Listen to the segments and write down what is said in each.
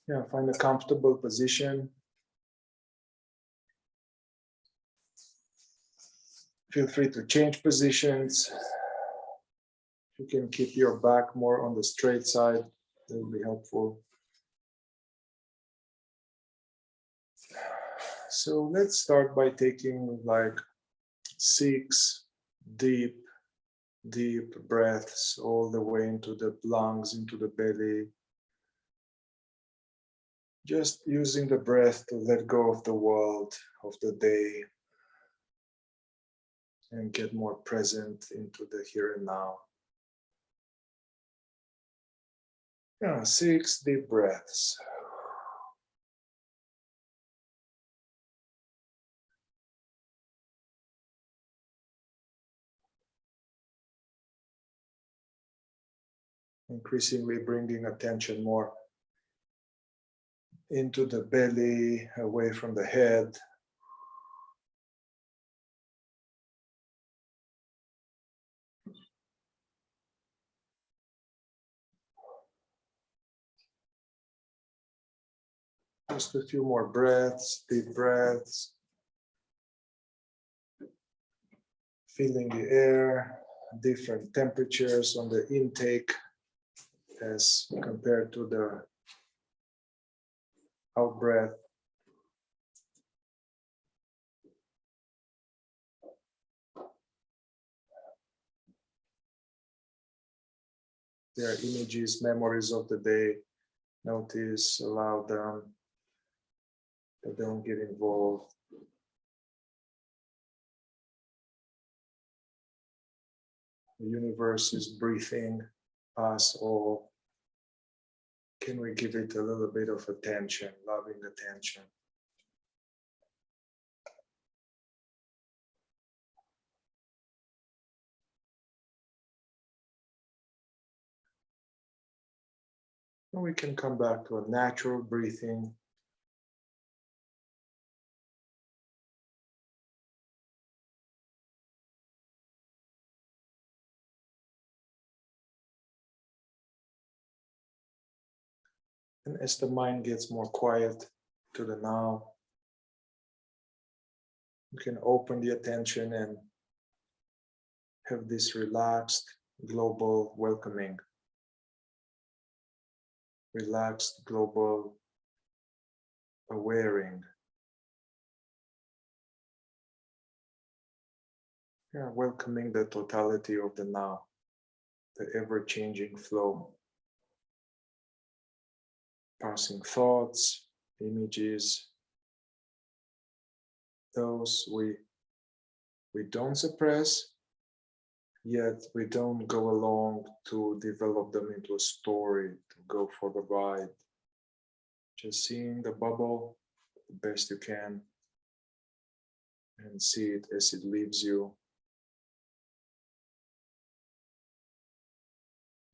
Yeah, find a comfortable position. Feel free to change positions. You can keep your back more on the straight side. That will be helpful. So let's start by taking like 6 deep breaths all the way into the lungs, into the belly. Just using the breath to let go of the world, of the day, and get more present into the here and now. Yeah, 6 deep breaths. Increasingly bringing attention more into the belly, away from the head. Just a few more breaths, deep breaths. Feeling the air, different temperatures on the intake as compared to the out breath. There are images, memories of the day. Notice, allow them, but don't get involved. The universe is breathing us all. Can we give it a little bit of attention, loving attention? And we can come back to a natural breathing. And as the mind gets more quiet to the now, you can open the attention and have this relaxed, global welcoming. Relaxed, global awareing. Yeah, welcoming the totality of the now, the ever-changing flow. Passing thoughts, images, those we don't suppress, yet we don't go along to develop them into a story, to go for the ride. Just seeing the bubble the best you can and see it as it leaves you.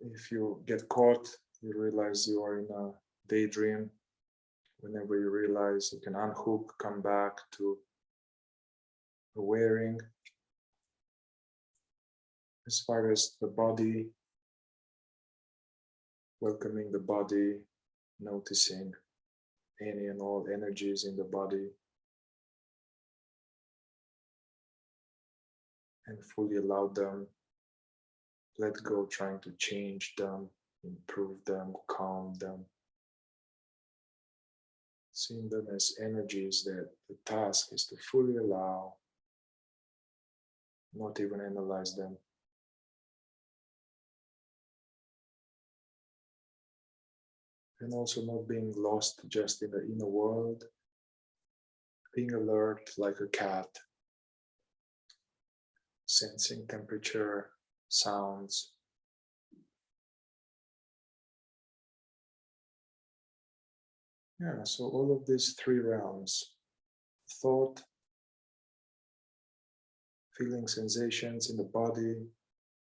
If you get caught, you realize you are in a daydream. Whenever you realize, you can unhook, come back to awareing. As far as the body, welcoming the body, noticing any and all energies in the body, and fully allow them, let go trying to change them, improve them, calm them. Seeing them as energies that the task is to fully allow, not even analyze them. And also not being lost just in the inner world, being alert like a cat, sensing temperature, sounds. Yeah, so all of these 3 realms, thought, feeling sensations in the body,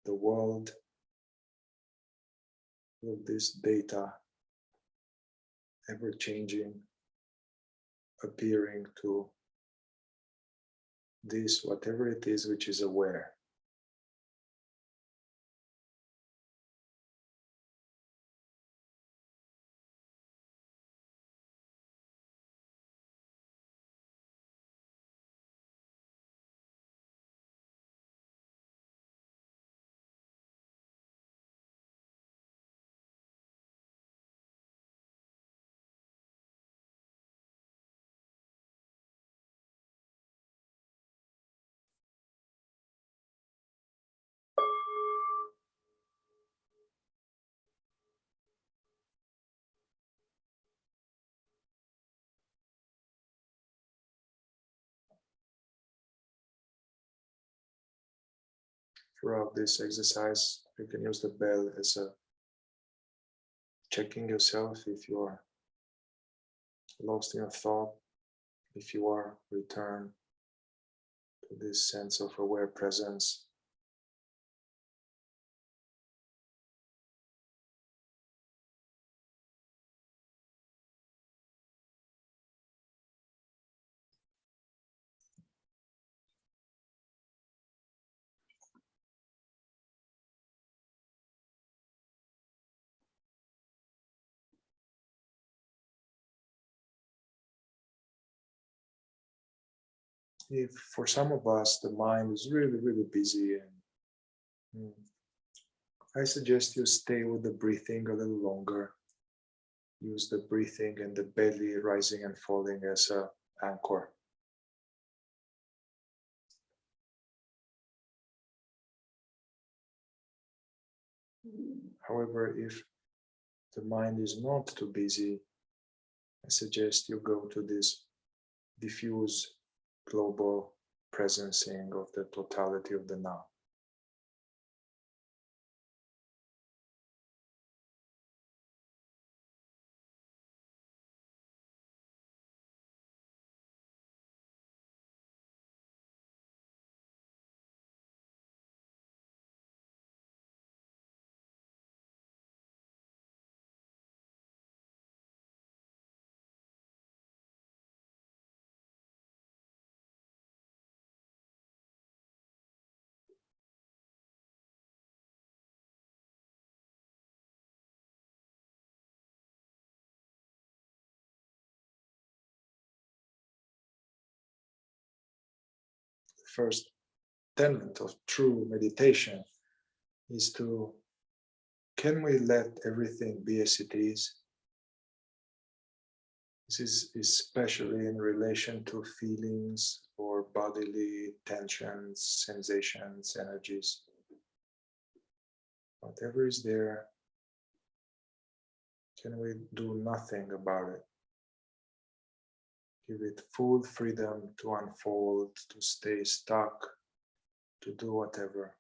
the world, all of this data, ever changing, appearing to this, whatever it is which is aware. throughout this exercise, you can use the bell as a checking yourself if you are lost in a thought. If you are, return to this sense of aware presence. If for some of us the mind is really, really busy, and I suggest you stay with the breathing a little longer. Use the breathing and the belly rising and falling as an anchor. However, if the mind is not too busy, I suggest you go to this diffuse global presencing of the totality of the now. The first tenet of true meditation is to, can we let everything be as it is? This is especially in relation to feelings or bodily tensions, sensations, energies. Whatever is there, can we do nothing about it? Give it full freedom to unfold, to stay stuck, to do whatever.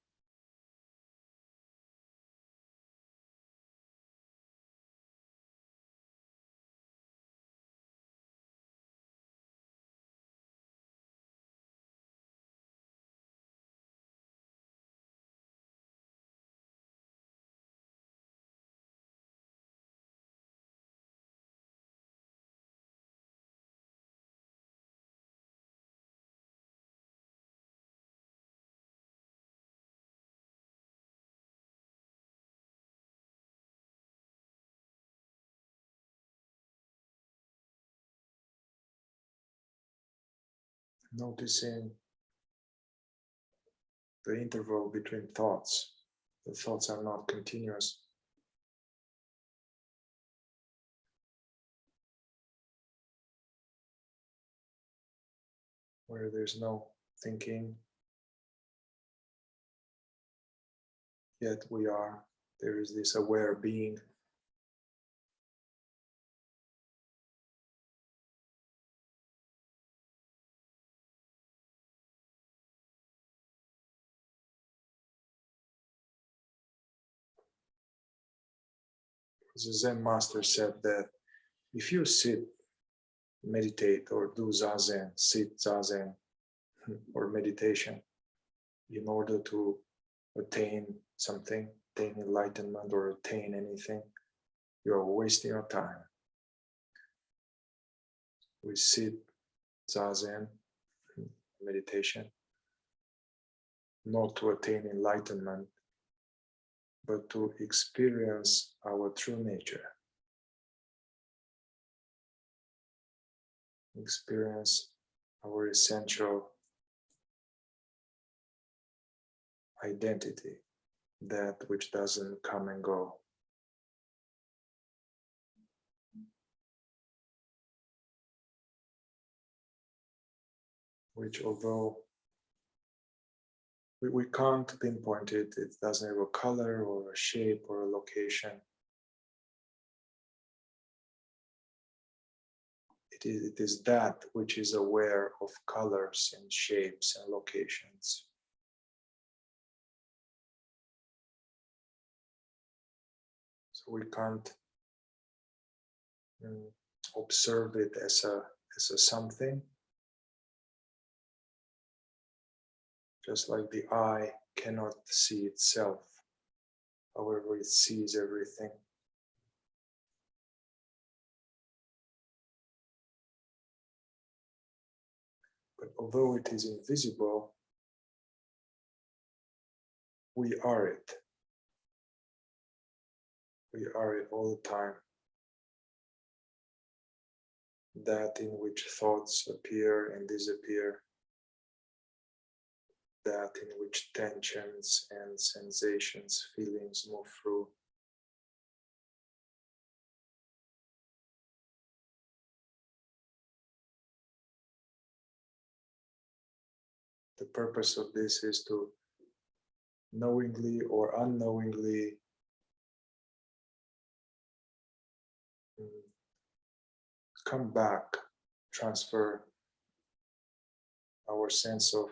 Noticing the interval between thoughts. The thoughts are not continuous. Where there's no thinking, yet there is this aware being. The Zen master said that if you sit, meditate, or do zazen, sit zazen, or meditation, in order to attain something, attain enlightenment, or attain anything, you are wasting your time. We sit zazen, meditation, not to attain enlightenment, but to experience our true nature. Experience our essential identity, that which doesn't come and go. Which, although we can't pinpoint it, it doesn't have a color or a shape or a location. It is that which is aware of colors and shapes and locations. So we can't observe it as a something, just like the eye cannot see itself, however it sees everything. But although it is invisible, we are it. We are it all the time. That in which thoughts appear and disappear, that in which tensions and sensations, feelings move through. The purpose of this is to knowingly or unknowingly come back, transfer our sense of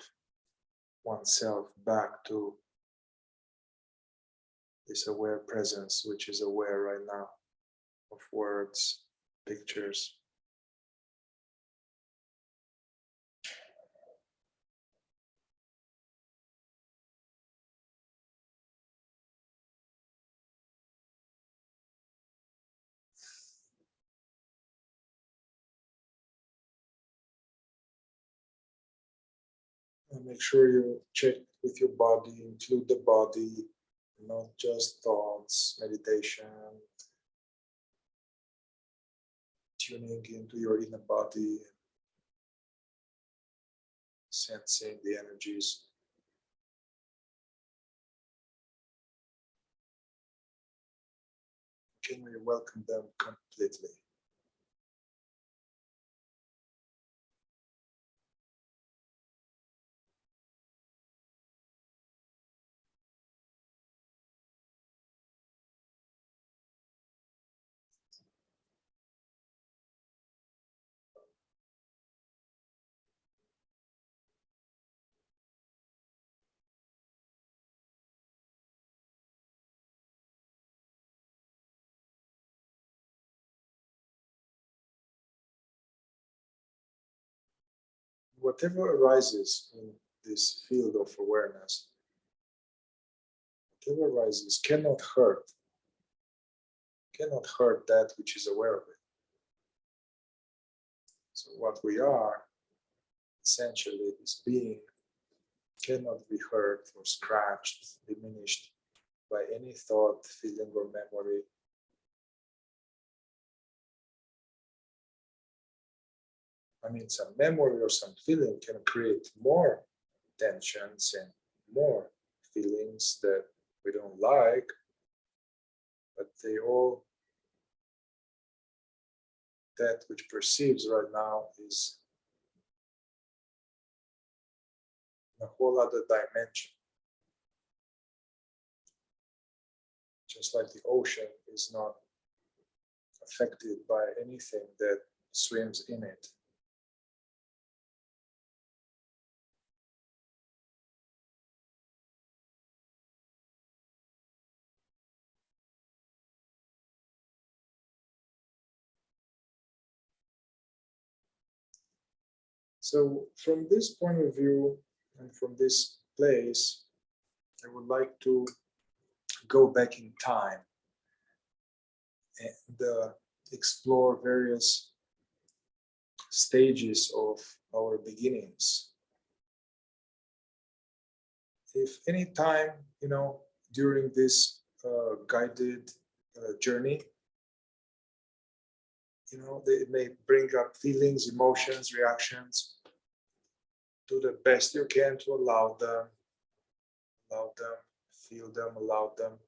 oneself back to this aware presence, which is aware right now of words, pictures. And make sure you check with your body, include the body, not just thoughts, meditation, tuning into your inner body, sensing the energies. Can we welcome them completely? Whatever arises in this field of awareness, whatever arises cannot hurt that which is aware of it. So what we are, essentially, this being, cannot be hurt or scratched, diminished by any thought, feeling, or memory. I mean, some memory or some feeling can create more tensions and more feelings that we don't like, but they all, that which perceives right now is a whole other dimension. Just like the ocean is not affected by anything that swims in it. So from this point of view and from this place, I would like to go back in time and explore various stages of our beginnings. If any time, during this guided journey, they may bring up feelings, emotions, reactions. Do the best you can to allow them, feel them, allow them.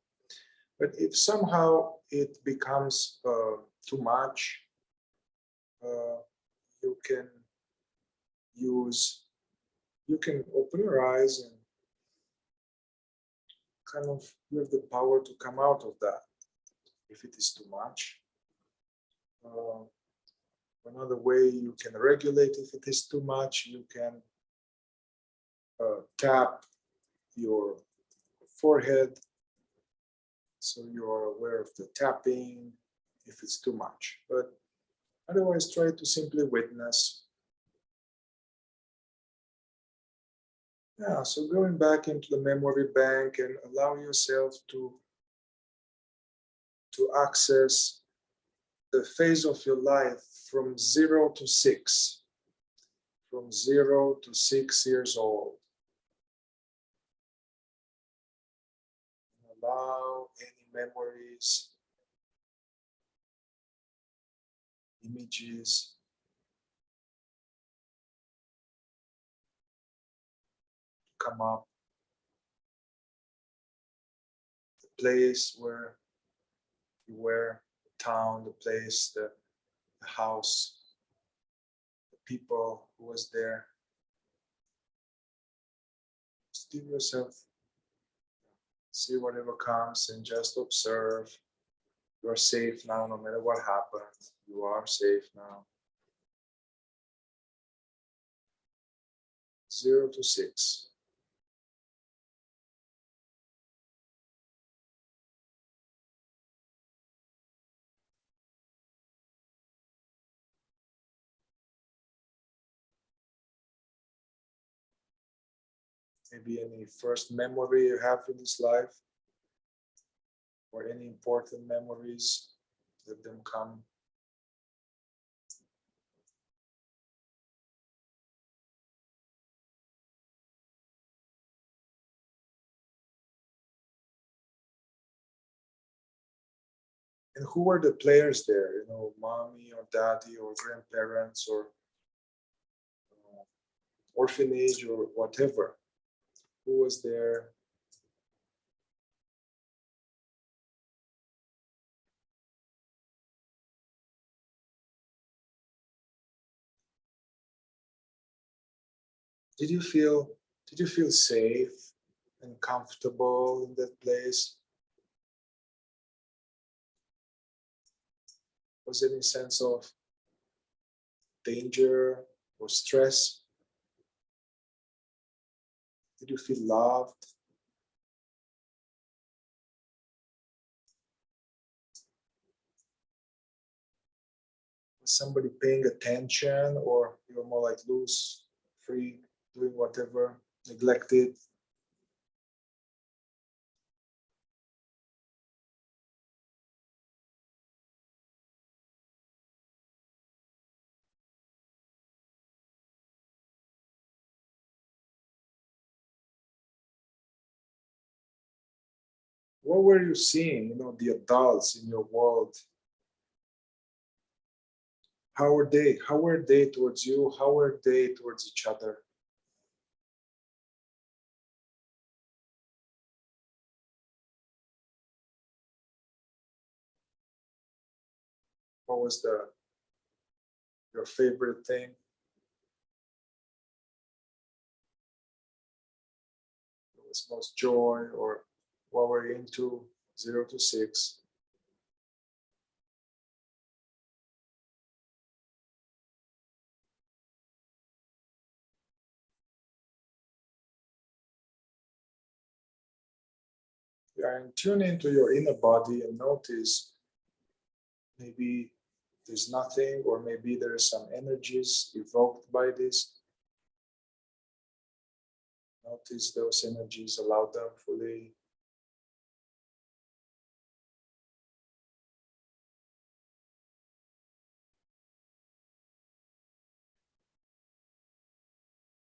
But if somehow it becomes too much, you can open your eyes and kind of you have the power to come out of that if it is too much. Another way you can regulate if it is too much, you can tap your forehead So you are aware of the tapping if it's too much. But otherwise, try to simply witness. Yeah, so going back into the memory bank and allow yourself to access the phase of your life from 0 to 6, from 0 to 6 years old. Allow any memories, images to come up. The place where you were, the town, the place, the house, the people who was there. Just give yourself, see whatever comes and just observe. You are safe now, no matter what happened. You are safe now. 0 to 6. Maybe any first memory you have in this life, or any important memories, let them come. And who were the players there? You know, mommy or daddy or grandparents or orphanage or whatever. Who was there? Did you feel safe and comfortable in that place? Was there any sense of danger or stress? Did you feel loved? Was somebody paying attention, or you were more like loose, free, doing whatever, neglected? What were you seeing, you know, the adults in your world? How were they? How were they towards you? How were they towards each other? What was your favorite thing? What was most joy, or what were you into? 0 to 6. Yeah, and tune into your inner body and notice maybe there's nothing, or maybe there are some energies evoked by this. Notice those energies, allow them fully.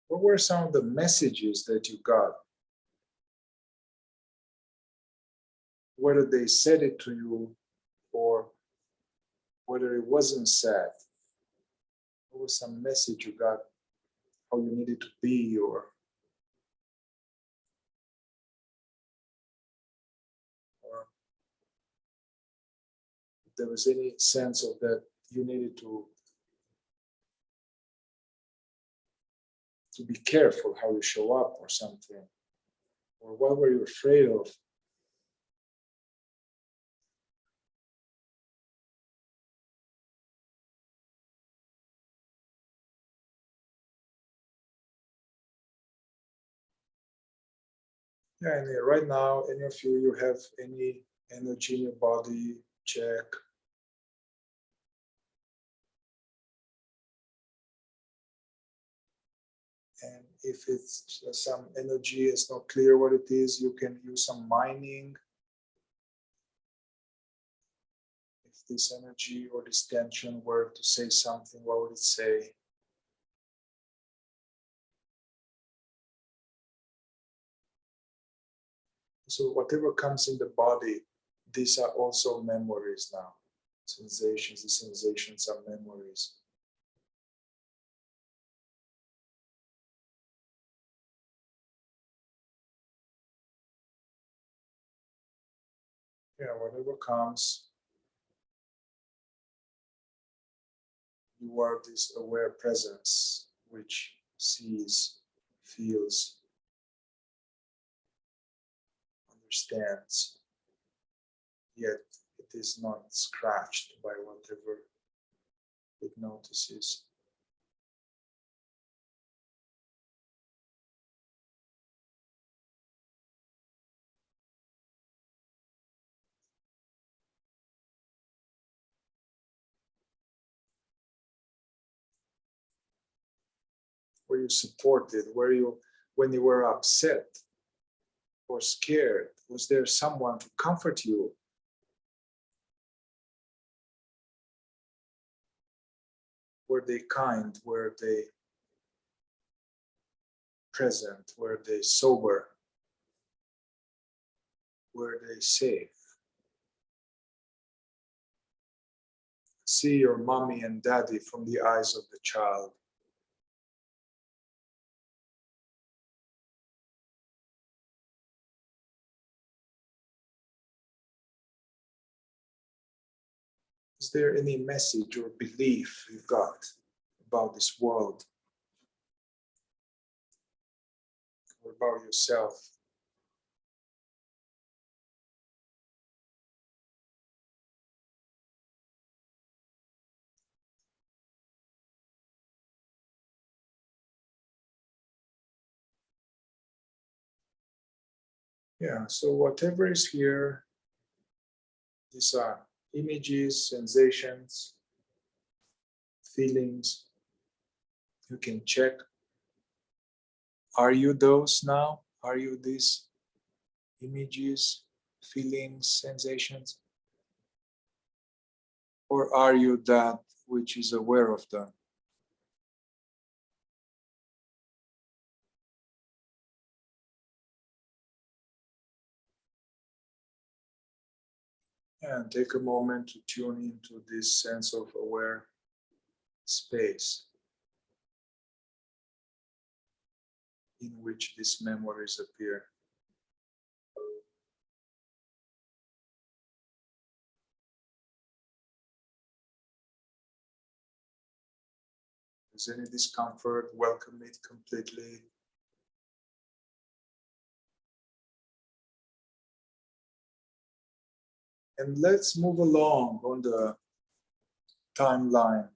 What were some of the messages that you got? Whether they said it to you or whether it wasn't said. What was some message you got, how you needed to be, or if there was any sense of that you needed to be careful how you show up or something, or what were you afraid of? Yeah, and right now, any of you have any Energy in your body, check. And if it's some energy, it's not clear what it is, you can use some mining. If this energy or this tension were to say something, what would it say? So whatever comes in the body, these are also memories now. Sensations, the sensations are memories. Yeah, whatever comes, you are this aware presence which sees, feels, understands, yet it is not scratched by whatever it notices. Were you supported? Were you, when you were upset or scared, was there someone to comfort you? Were they kind? Were they present? Were they sober? Were they safe? See your mommy and daddy from the eyes of the child. Is there any message or belief you got about this world or about yourself? Yeah, so whatever is here, these are images, sensations, feelings. You can check. Are you those now? Are you these images, feelings, sensations? Or are you that which is aware of them? And take a moment to tune into this sense of aware space in which these memories appear. If there's any discomfort, welcome it completely. And let's move along on the timeline.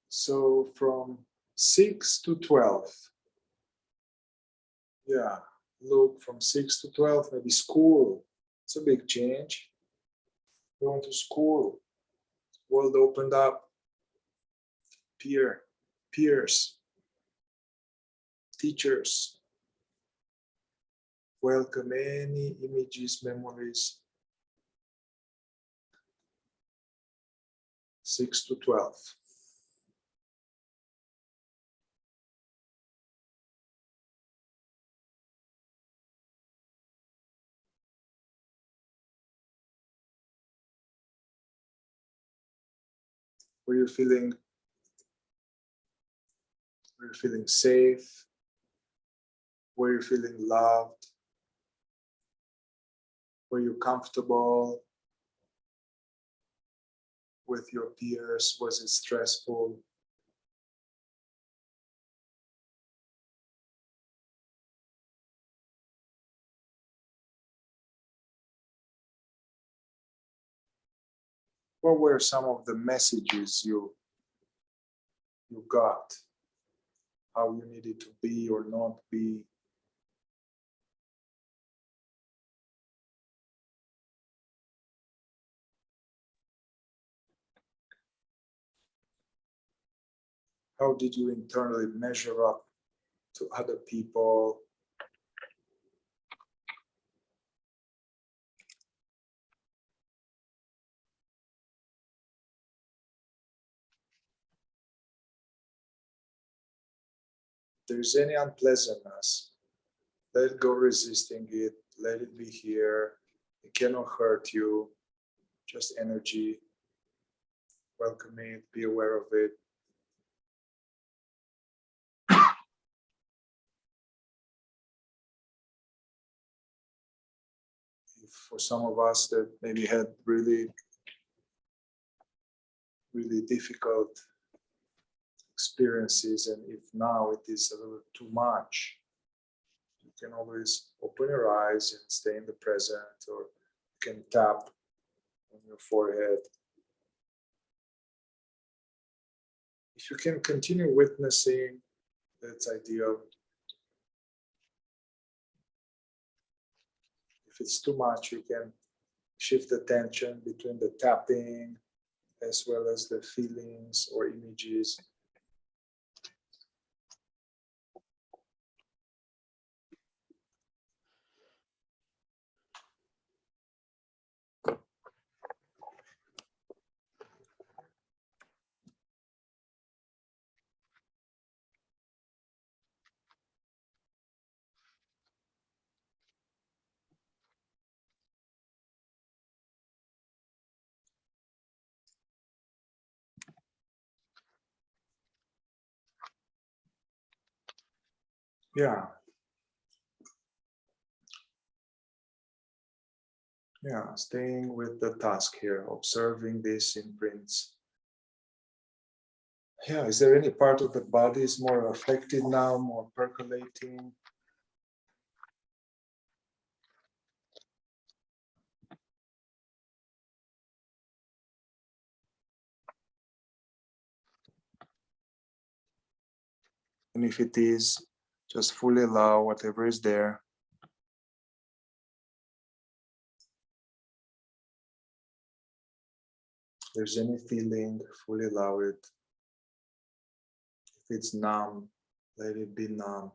So from 6 to 12. Yeah, look, from 6 to 12, maybe school. It's a big change. Going to school, world opened up, peers, teachers. Welcome any images, memories. 6 to 12. Were you feeling safe? Were you feeling loved? Were you comfortable with your peers? Was it stressful? What were some of the messages you got? How you needed to be or not be? How did you internally measure up to other people? If there's any unpleasantness, let go resisting it, let it be here. It cannot hurt you, just energy. Welcome it, be aware of it. If for some of us that maybe had really difficult experiences, and if now it is a little too much, you can always open your eyes and stay in the present, or you can tap on your forehead. If you can continue witnessing, that's ideal. If it's too much, you can shift the tension between the tapping as well as the feelings or images. Yeah. Yeah, staying with the task here, observing these imprints. Yeah, is there any part of the body is more affected now, more percolating? And if it is, just fully allow whatever is there. If there's any feeling, fully allow it. If it's numb, let it be numb.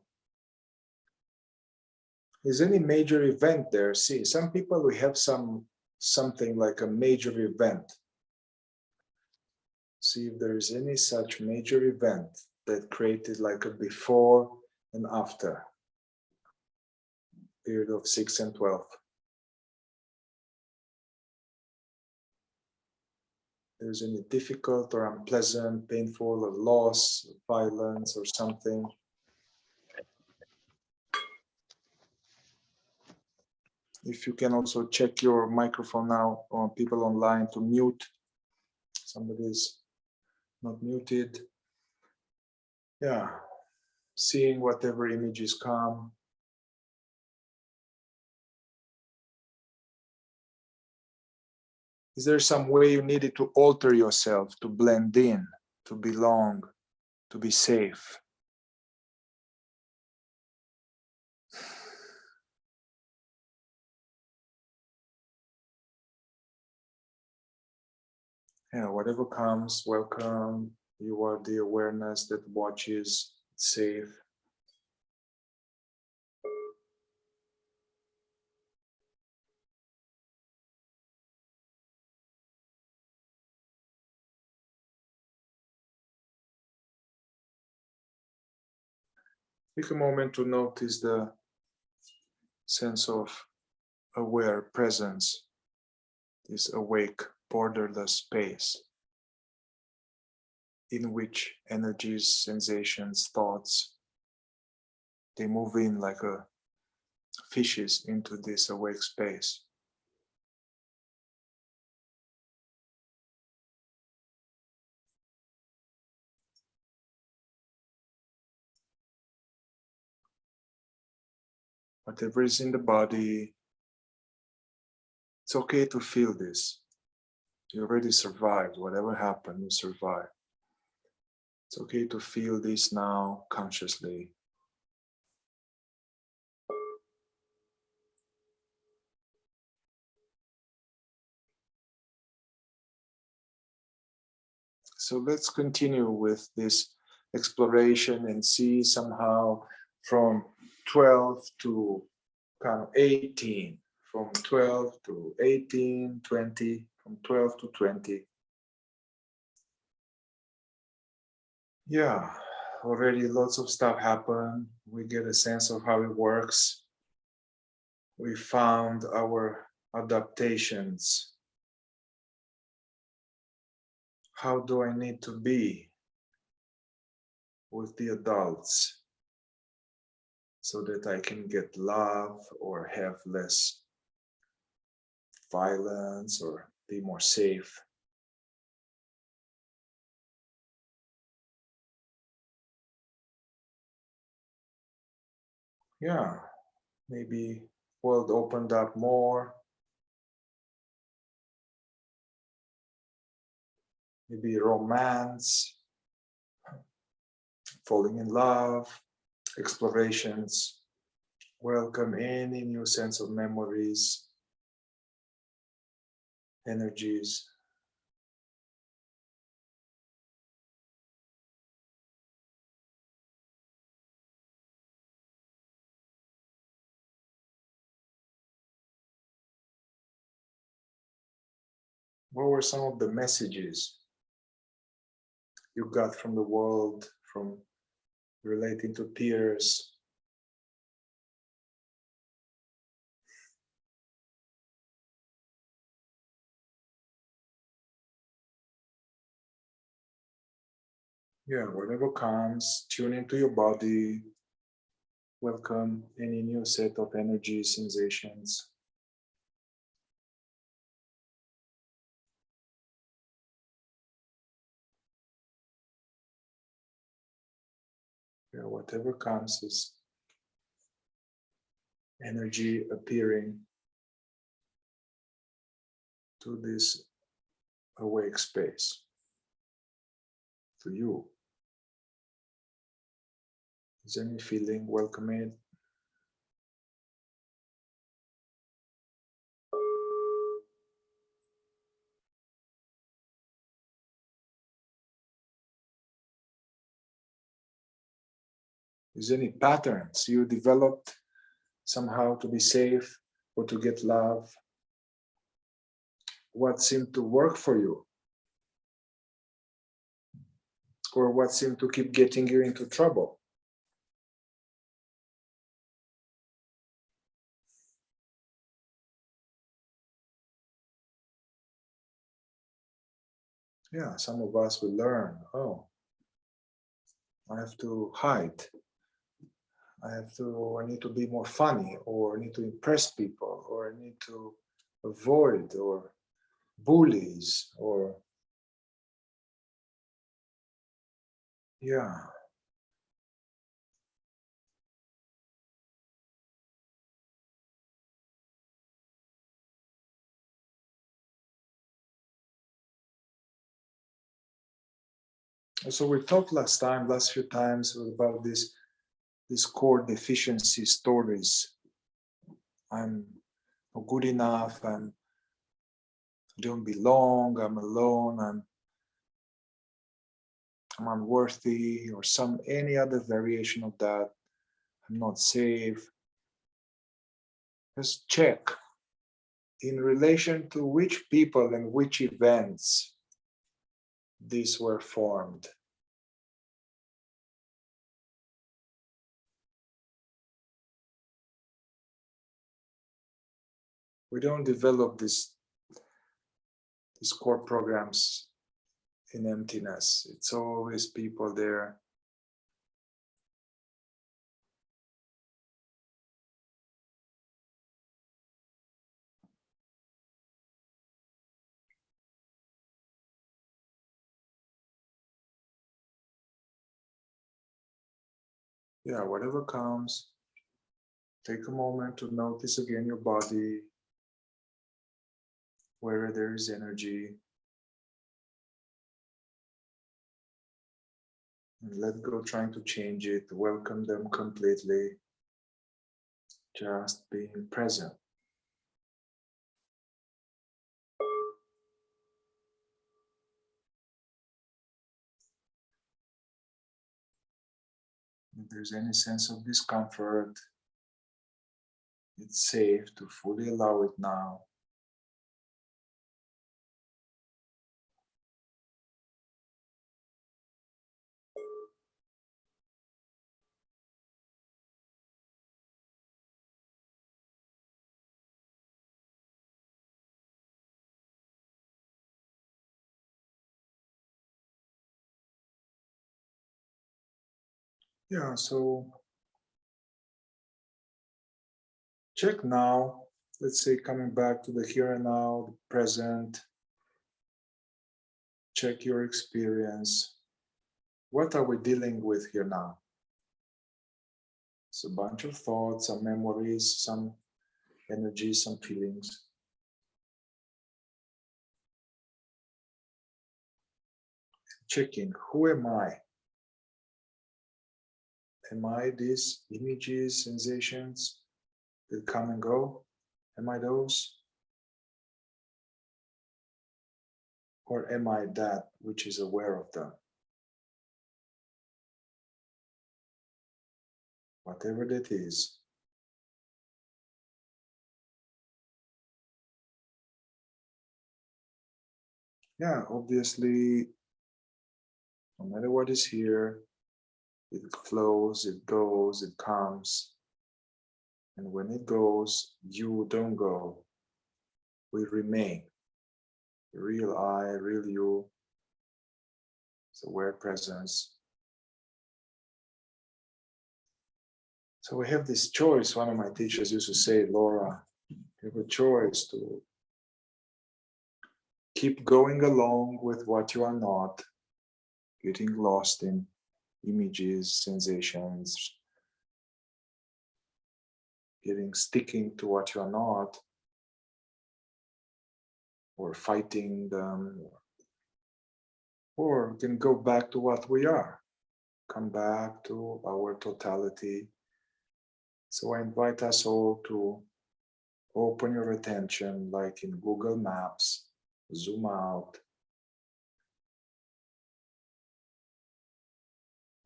Is any major event there? See, some people, we have something like a major event. See if there is any such major event that created like a before and after period of 6 and 12. There's any difficult or unpleasant, painful, or loss, violence, or something. If you can also check your microphone now on people online to mute. Somebody's not muted. Yeah, seeing whatever images come. Is there some way you needed to alter yourself, to blend in, to belong, to be safe? Yeah, whatever comes, welcome. You are the awareness that watches, safe. Take a moment to notice the sense of aware presence, this awake, borderless space in which energies, sensations, thoughts, they move in like a fishes into this awake space. Whatever is in the body, it's okay to feel this. You already survived. Whatever happened, you survived. It's okay to feel this now consciously. So let's continue with this exploration and see somehow from 12 to kind of 18, from 12 to 18, 20, from 12 to 20. Yeah, already lots of stuff happened. We get a sense of how it works. We found our adaptations. How do I need to be with the adults so that I can get love or have less violence or be more safe? Yeah, maybe world opened up more. Maybe romance, falling in love, explorations, welcome any new sense of memories, energies. What were some of the messages you got from the world, from relating to peers? Yeah, whatever comes, tune into your body, welcome any new set of energy sensations. Yeah, whatever comes is energy appearing to this awake space, to you. Is any feeling welcome it? Is any patterns you developed somehow to be safe or to get love? What seemed to work for you? Or what seemed to keep getting you into trouble? Yeah, some of us will learn, oh, I have to hide. I need to be more funny, or I need to impress people, or I need to avoid, or bullies, or yeah. So we talked last few times about these core deficiency stories. I'm not good enough, I don't belong, I'm alone, I'm unworthy, or any other variation of that. I'm not safe. Just check in relation to which people and which events these were formed. We don't develop these core programs in emptiness. It's always people there. Yeah, whatever comes, take a moment to notice again your body, where there is energy, and let go trying to change it, welcome them completely, just being present. If there's any sense of discomfort, it's safe to fully allow it now. Yeah, so check now, let's say coming back to the here and now, the present, check your experience. What are we dealing with here now? It's a bunch of thoughts, some memories, some energy, some feelings. Checking, who am I? Am I these images, sensations that come and go? Am I those? Or am I that which is aware of them? Whatever that is. Yeah, obviously, no matter what is here, it flows, it goes, it comes. And when it goes, you don't go. We remain. Real I, real you. It's aware presence. So we have this choice. One of my teachers used to say, Laura, you have a choice to keep going along with what you are not, getting lost in images, sensations, sticking to what you are not, or fighting them, or we can go back to what we are, come back to our totality. So I invite us all to open your attention, like in Google Maps, zoom out,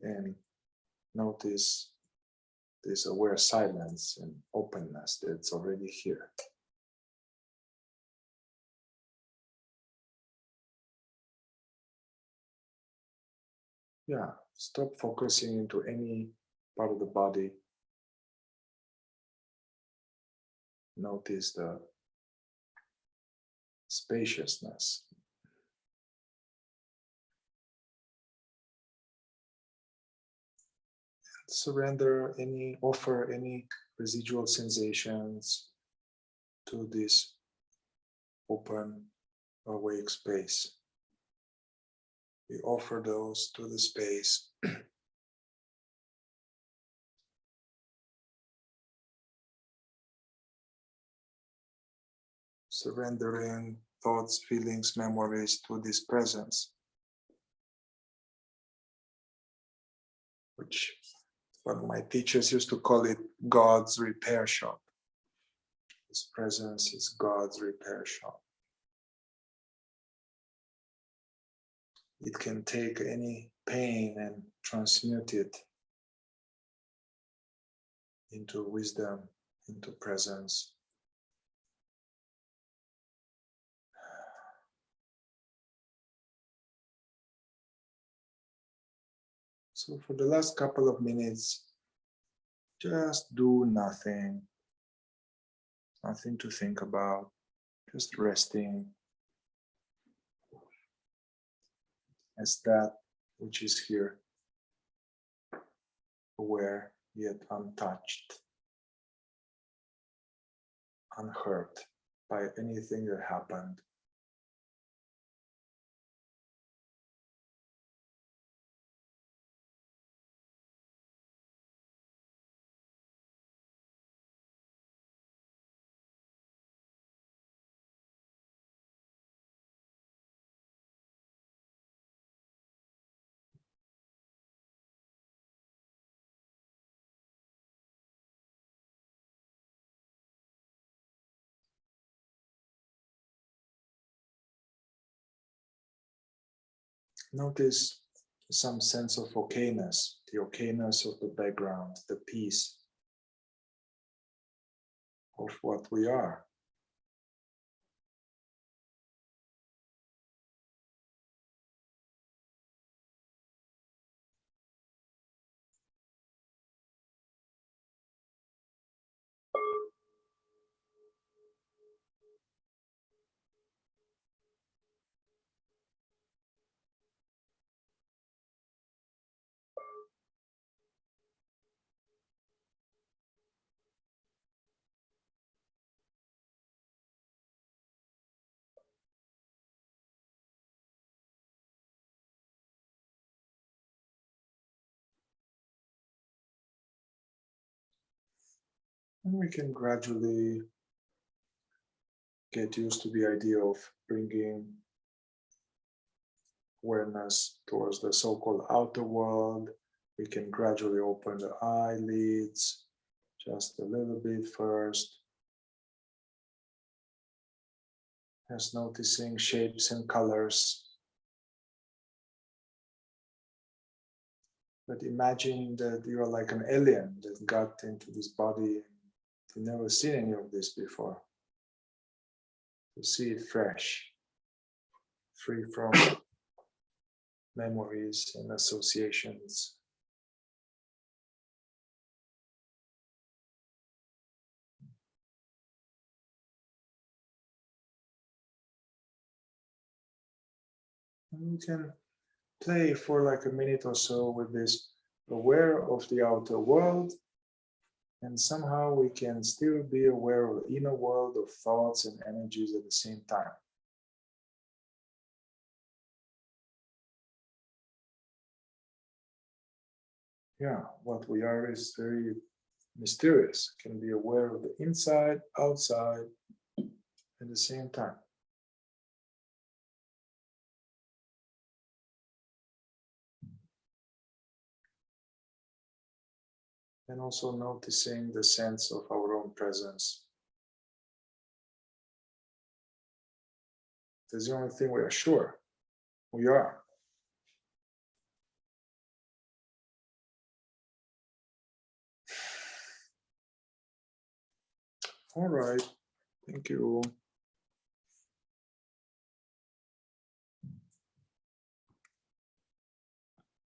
and notice this aware silence and openness that's already here. Yeah, stop focusing into any part of the body. Notice the spaciousness. Surrender offer any residual sensations to this open, awake space. We offer those to the space. Surrendering thoughts, feelings, memories to this presence, which one of my teachers used to call it God's repair shop. This presence is God's repair shop. It can take any pain and transmute it into wisdom, into presence. So for the last couple of minutes, just do nothing. Nothing to think about, just resting as that which is here, aware yet untouched, unhurt by anything that happened. Notice some sense of okayness, the okayness of the background, the peace of what we are. And we can gradually get used to the idea of bringing awareness towards the so-called outer world. We can gradually open the eyelids just a little bit first. Just noticing shapes and colors. But imagine that you are like an alien that got into this body and you've never seen any of this before. To see it fresh, free from memories and associations. And we can play for like a minute or so with this, aware of the outer world, and somehow we can still be aware of the inner world of thoughts and energies at the same time. Yeah, what we are is very mysterious. Can be aware of the inside, outside at the same time. And also noticing the sense of our own presence. That's the only thing we are sure. We are. All right. Thank you.